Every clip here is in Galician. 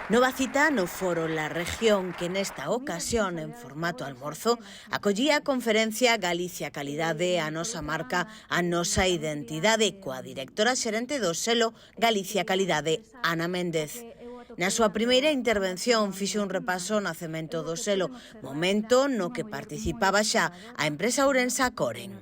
Nova cita no foro La Región, que nesta ocasión, en formato almorzo, acollía a conferencia Galicia Calidade, a nosa marca, a nosa identidade, coa directora xerente do selo Galicia Calidade, Ana Méndez. Na súa primeira intervención fixo un repaso ao nacemento do selo, momento no que participaba xa a empresa ourensa Coren.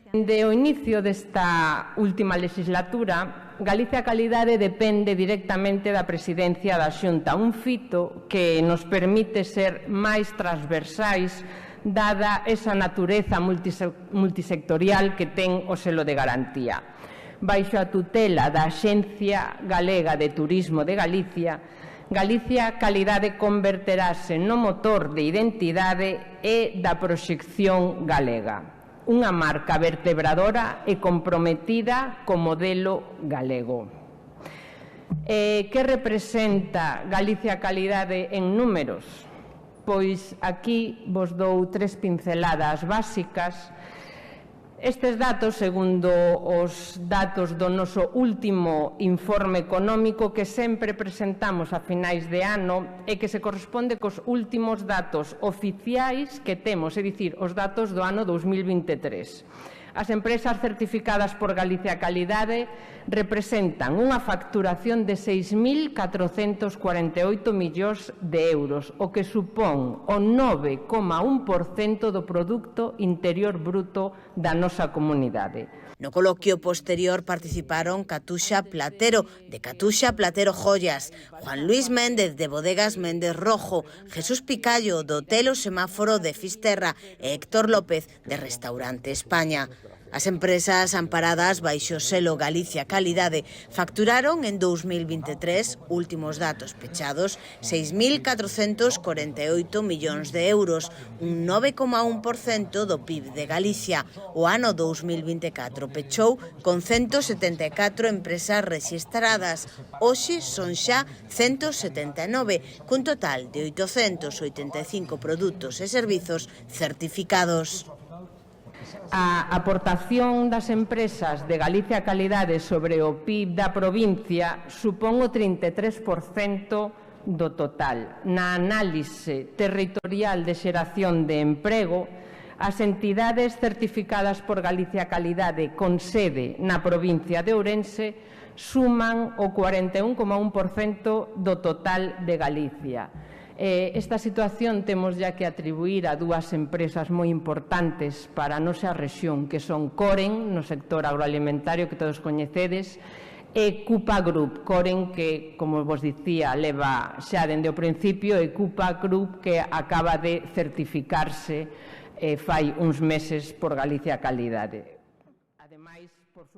Dende o inicio desta última legislatura, Galicia Calidade depende directamente da presidencia da Xunta, un fito que nos permite ser máis transversais dada esa natureza multisectorial que ten o selo de garantía. Baixo a tutela da Axencia Galega de Turismo de Galicia, Galicia Calidade converterase no motor de identidade e da proxección galega. Unha marca vertebradora e comprometida co modelo galego. Que representa Galicia Calidade en números? Pois aquí vos dou tres pinceladas básicas. Estes datos, segundo os datos do noso último informe económico que sempre presentamos a finais de ano e que se corresponde cos últimos datos oficiais que temos, é dicir, os datos do ano 2023. As empresas certificadas por Galicia Calidade representan unha facturación de 6.448 millóns de euros, o que supón o 9,1% do Produto Interior Bruto da nosa comunidade. No coloquio posterior participaron Catuxa Platero, de Catuxa Platero Joyas, Juan Luis Méndez, de Bodegas Méndez Rojo, Jesús Picallo, do Hotel O Semáforo de Fisterra e Héctor López, de Restaurante España. As empresas amparadas baixo o selo Galicia Calidade facturaron en 2023, últimos datos pechados, 6.448 millóns de euros, un 9,1% do PIB de Galicia. O ano 2024 pechou con 174 empresas rexistradas. Hoxe son xa 179, cun total de 885 produtos e servizos certificados. A aportación das empresas de Galicia Calidade sobre o PIB da provincia supón o 33% do total. Na análise territorial de xeración de emprego, as entidades certificadas por Galicia Calidade con sede na provincia de Ourense suman o 41,1% do total de Galicia. Esta situación temos ya que atribuir a dúas empresas moi importantes para a nosa rexión, que son Coren, no sector agroalimentario que todos coñecedes, e Cupa Group. Coren, que, como vos dicía, leva xa dende o principio, e Cupa Group, que acaba de certificarse fai uns meses por Galicia Calidade. Ademais,